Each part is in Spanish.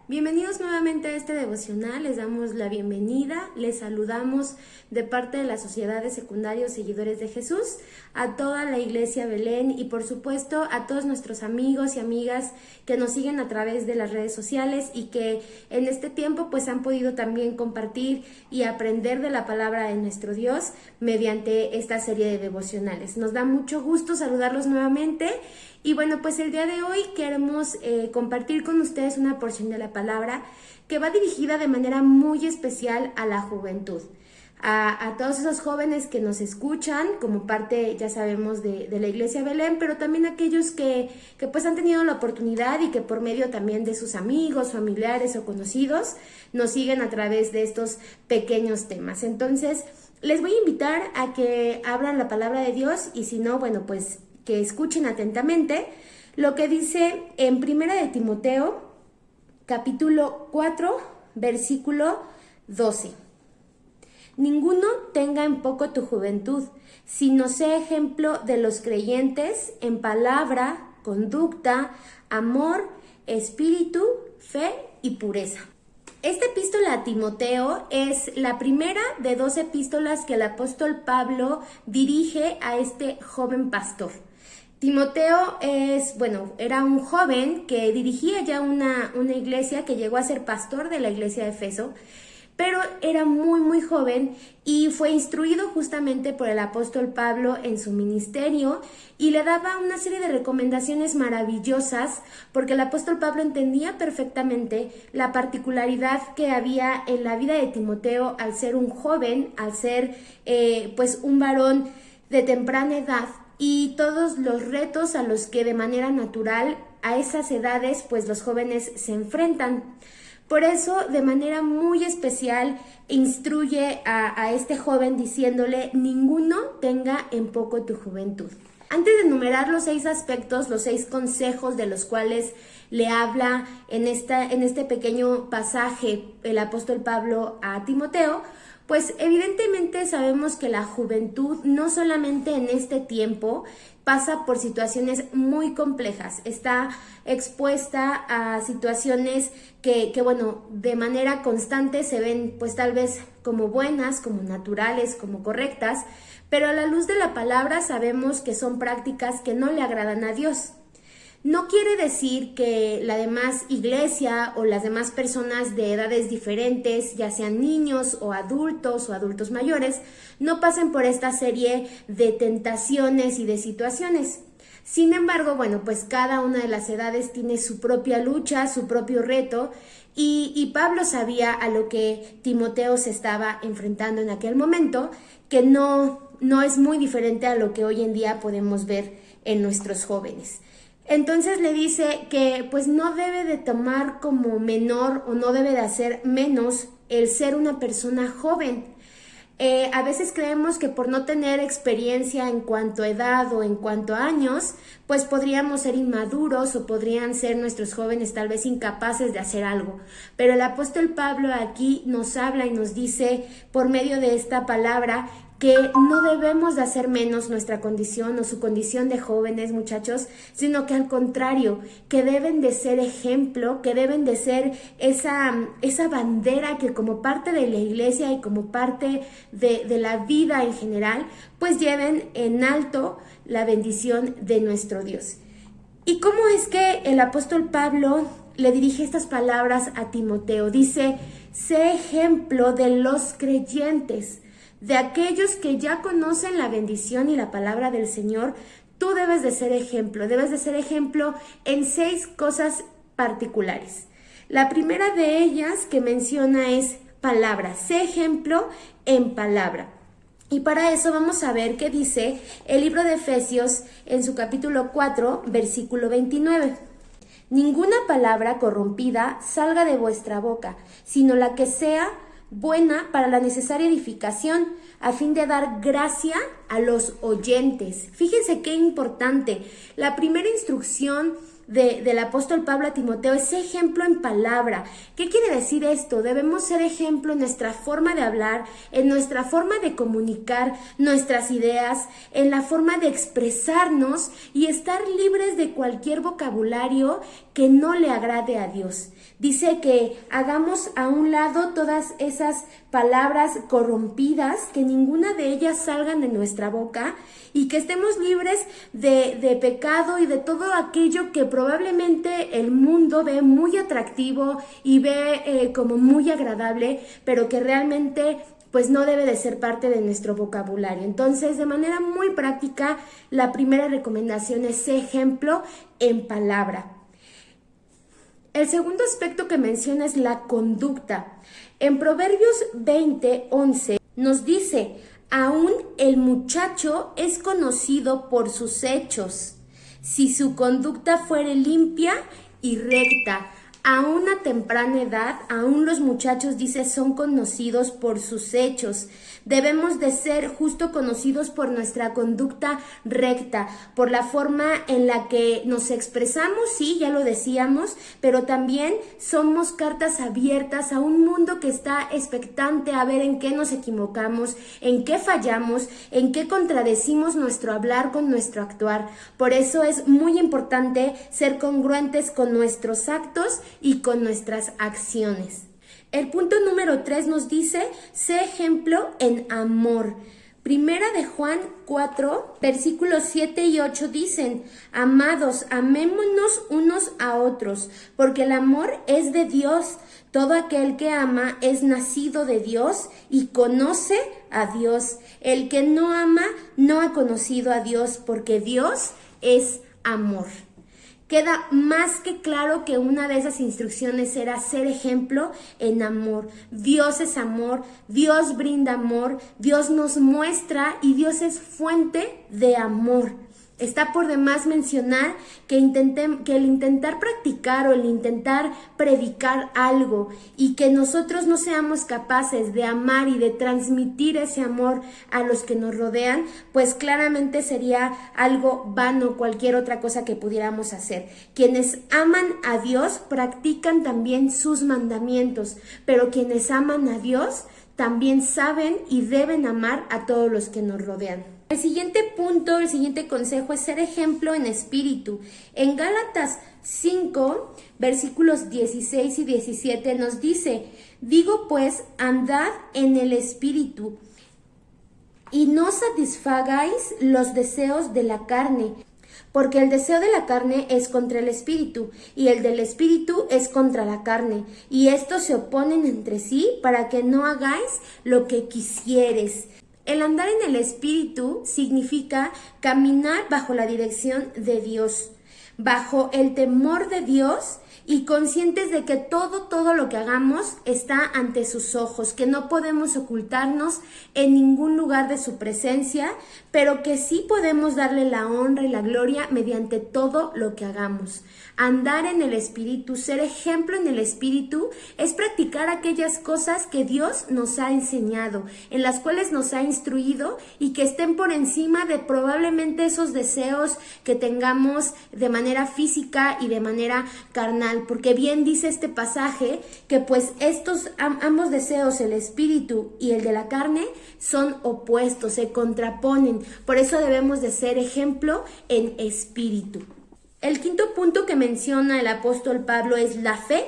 Bienvenidos nuevamente a este devocional, les damos la bienvenida, les saludamos de parte de la Sociedad de Secundarios Seguidores de Jesús, a toda la Iglesia Belén y por supuesto a todos nuestros amigos y amigas que nos siguen a través de las redes sociales y que en este tiempo pues han podido también compartir y aprender de la palabra de nuestro Dios mediante esta serie de devocionales. Nos da mucho gusto saludarlos nuevamente. Y bueno, pues el día de hoy queremos compartir con ustedes una porción de la palabra que va dirigida de manera muy especial a la juventud, a todos esos jóvenes que nos escuchan como parte, ya sabemos, de la Iglesia Belén, pero también aquellos que pues han tenido la oportunidad y que por medio también de sus amigos, familiares o conocidos nos siguen a través de estos pequeños temas. Entonces, les voy a invitar a que abran la palabra de Dios y si no, bueno, pues que escuchen atentamente lo que dice en Primera de Timoteo, capítulo 4, versículo 12. Ninguno tenga en poco tu juventud, sino sé ejemplo de los creyentes en palabra, conducta, amor, espíritu, fe y pureza. Esta epístola a Timoteo es la primera de 2 epístolas que el apóstol Pablo dirige a este joven pastor. Timoteo era un joven que dirigía ya una iglesia, que llegó a ser pastor de la iglesia de Efeso, pero era muy joven y fue instruido justamente por el apóstol Pablo en su ministerio y le daba una serie de recomendaciones maravillosas porque el apóstol Pablo entendía perfectamente la particularidad que había en la vida de Timoteo al ser un joven, al ser un varón de temprana edad y todos los retos a los que de manera natural a esas edades pues los jóvenes se enfrentan. Por eso, de manera muy especial, instruye a este joven diciéndole: ninguno tenga en poco tu juventud. Antes de enumerar los 6 aspectos, los 6 consejos de los cuales le habla en este pequeño pasaje el apóstol Pablo a Timoteo, pues evidentemente sabemos que la juventud no solamente en este tiempo pasa por situaciones muy complejas, está expuesta a situaciones que de manera constante se ven pues tal vez como buenas, como naturales, como correctas, pero a la luz de la palabra sabemos que son prácticas que no le agradan a Dios. No quiere decir que la demás iglesia o las demás personas de edades diferentes, ya sean niños o adultos mayores, no pasen por esta serie de tentaciones y de situaciones. Sin embargo, pues cada una de las edades tiene su propia lucha, su propio reto, y Pablo sabía a lo que Timoteo se estaba enfrentando en aquel momento, que no es muy diferente a lo que hoy en día podemos ver en nuestros jóvenes. Entonces le dice que pues no debe de tomar como menor o no debe de hacer menos el ser una persona joven. A veces creemos que por no tener experiencia en cuanto a edad o en cuanto a años, pues podríamos ser inmaduros o podrían ser nuestros jóvenes tal vez incapaces de hacer algo. Pero el apóstol Pablo aquí nos habla y nos dice por medio de esta palabra que no debemos de hacer menos nuestra condición o su condición de jóvenes, muchachos, sino que al contrario, que deben de ser ejemplo, que deben de ser esa bandera que como parte de la iglesia y como parte de la vida en general, pues lleven en alto la bendición de nuestro Dios. ¿Y cómo es que el apóstol Pablo le dirige estas palabras a Timoteo? Dice: sé ejemplo de los creyentes, de aquellos que ya conocen la bendición y la palabra del Señor. Tú debes de ser ejemplo en 6 cosas particulares. La primera de ellas que menciona es palabra, sé ejemplo en palabra. Y para eso vamos a ver qué dice el libro de Efesios en su capítulo 4, versículo 29. Ninguna palabra corrompida salga de vuestra boca, sino la que sea buena para la necesaria edificación, a fin de dar gracia a los oyentes. Fíjense qué importante. La primera instrucción del apóstol Pablo a Timoteo es ser ejemplo en palabra. ¿Qué quiere decir esto? Debemos ser ejemplo en nuestra forma de hablar, en nuestra forma de comunicar nuestras ideas, en la forma de expresarnos y estar libres de cualquier vocabulario que no le agrade a Dios. Dice que hagamos a un lado todas esas palabras corrompidas, que ninguna de ellas salgan de nuestra boca y que estemos libres de pecado y de todo aquello que probablemente el mundo ve muy atractivo y ve como muy agradable, pero que realmente pues no debe de ser parte de nuestro vocabulario. Entonces, de manera muy práctica, la primera recomendación es ser ejemplo en palabra. El segundo aspecto que menciona es la conducta. En Proverbios 20:11 nos dice: aún el muchacho es conocido por sus hechos, si su conducta fuere limpia y recta. A una temprana edad, aún los muchachos, dice, son conocidos por sus hechos. Debemos de ser justo conocidos por nuestra conducta recta, por la forma en la que nos expresamos, sí, ya lo decíamos, pero también somos cartas abiertas a un mundo que está expectante a ver en qué nos equivocamos, en qué fallamos, en qué contradecimos nuestro hablar con nuestro actuar. Por eso es muy importante ser congruentes con nuestros actos y con nuestras acciones. El punto número 3 nos dice: sé ejemplo en amor. Primera de Juan 4, versículos 7 y 8 dicen: amados, amémonos unos a otros, porque el amor es de Dios. Todo aquel que ama es nacido de Dios y conoce a Dios. El que no ama no ha conocido a Dios, porque Dios es amor. Queda más que claro que una de esas instrucciones era ser ejemplo en amor. Dios es amor, Dios brinda amor, Dios nos muestra y Dios es fuente de amor. Está por demás mencionar que el intentar practicar o el intentar predicar algo y que nosotros no seamos capaces de amar y de transmitir ese amor a los que nos rodean, pues claramente sería algo vano cualquier otra cosa que pudiéramos hacer. Quienes aman a Dios practican también sus mandamientos, pero quienes aman a Dios también saben y deben amar a todos los que nos rodean. El siguiente punto, el siguiente consejo es ser ejemplo en espíritu. En Gálatas 5, versículos 16 y 17 nos dice: digo pues, andad en el espíritu y no satisfagáis los deseos de la carne, porque el deseo de la carne es contra el espíritu, y el del espíritu es contra la carne, y estos se oponen entre sí para que no hagáis lo que quisieres. El andar en el espíritu significa caminar bajo la dirección de Dios, bajo el temor de Dios y conscientes de que todo lo que hagamos está ante sus ojos, que no podemos ocultarnos en ningún lugar de su presencia, pero que sí podemos darle la honra y la gloria mediante todo lo que hagamos. Andar en el espíritu, ser ejemplo en el espíritu, es practicar aquellas cosas que Dios nos ha enseñado, en las cuales nos ha instruido y que estén por encima de probablemente esos deseos que tengamos de manera física y de manera carnal, porque bien dice este pasaje que pues estos ambos deseos, el espíritu y el de la carne, son opuestos, se contraponen. Por eso debemos de ser ejemplo en espíritu. El quinto punto que menciona el apóstol Pablo es la fe.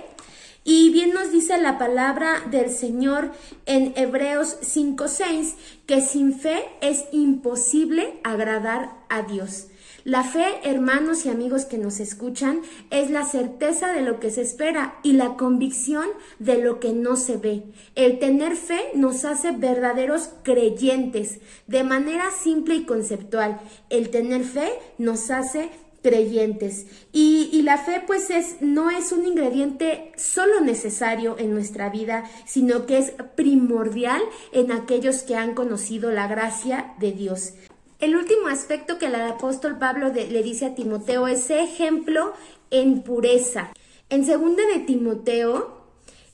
Y bien nos dice la palabra del Señor en Hebreos 5:6 que sin fe es imposible agradar a Dios. La fe, hermanos y amigos que nos escuchan, es la certeza de lo que se espera y la convicción de lo que no se ve. El tener fe nos hace verdaderos creyentes, de manera simple y conceptual. El tener fe nos hace creyentes. Y la fe pues no es un ingrediente solo necesario en nuestra vida, sino que es primordial en aquellos que han conocido la gracia de Dios. El último aspecto que el apóstol Pablo le dice a Timoteo es: sé ejemplo en pureza. En 2 de Timoteo,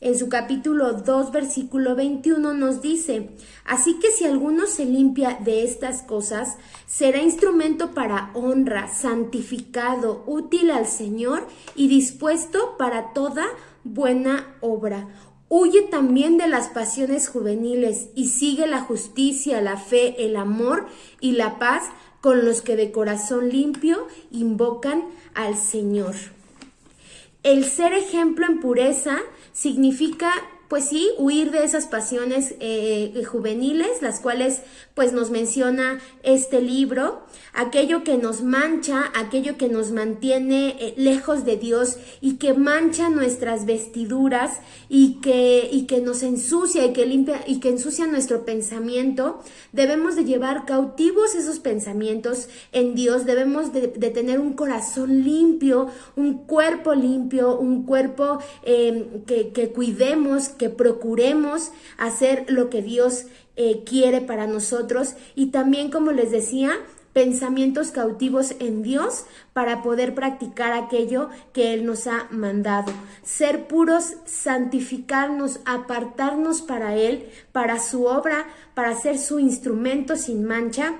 en su capítulo 2, versículo 21, nos dice: así que si alguno se limpia de estas cosas, será instrumento para honra, santificado, útil al Señor y dispuesto para toda buena obra. Huye también de las pasiones juveniles y sigue la justicia, la fe, el amor y la paz con los que de corazón limpio invocan al Señor. El ser ejemplo en pureza significa, pues sí, huir de esas pasiones juveniles, las cuales pues nos menciona este libro, aquello que nos mancha, aquello que nos mantiene lejos de Dios y que mancha nuestras vestiduras y que nos ensucia y que limpia y que ensucia nuestro pensamiento. Debemos de llevar cautivos esos pensamientos en Dios, debemos de tener un corazón limpio, un cuerpo limpio, un cuerpo que cuidemos, que procuremos hacer lo que Dios quiere para nosotros, y también, como les decía, pensamientos cautivos en Dios para poder practicar aquello que Él nos ha mandado. Ser puros, santificarnos, apartarnos para Él, para su obra, para ser su instrumento sin mancha.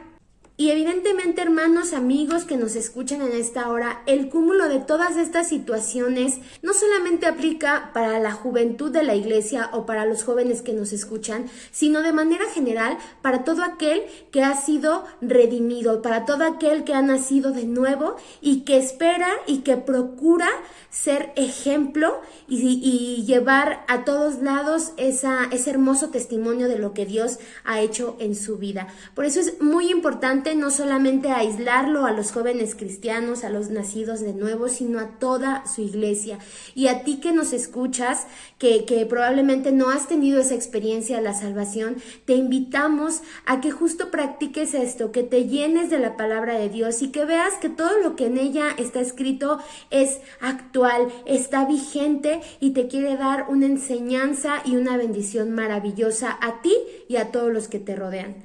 Y evidentemente, hermanos, amigos que nos escuchan en esta hora, el cúmulo de todas estas situaciones no solamente aplica para la juventud de la iglesia o para los jóvenes que nos escuchan, sino de manera general para todo aquel que ha sido redimido, para todo aquel que ha nacido de nuevo y que espera y que procura ser ejemplo y llevar a todos lados ese hermoso testimonio de lo que Dios ha hecho en su vida. Por eso es muy importante no solamente aislarlo a los jóvenes cristianos, a los nacidos de nuevo, sino a toda su iglesia. Y a ti que nos escuchas, que probablemente no has tenido esa experiencia de la salvación, te invitamos a que justo practiques esto, que te llenes de la palabra de Dios y que veas que todo lo que en ella está escrito es actual, está vigente y te quiere dar una enseñanza y una bendición maravillosa a ti y a todos los que te rodean.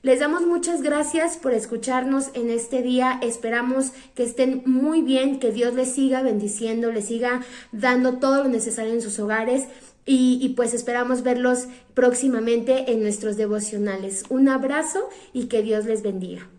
Les damos muchas gracias por escucharnos en este día. Esperamos que estén muy bien, que Dios les siga bendiciendo, les siga dando todo lo necesario en sus hogares y pues esperamos verlos próximamente en nuestros devocionales. Un abrazo y que Dios les bendiga.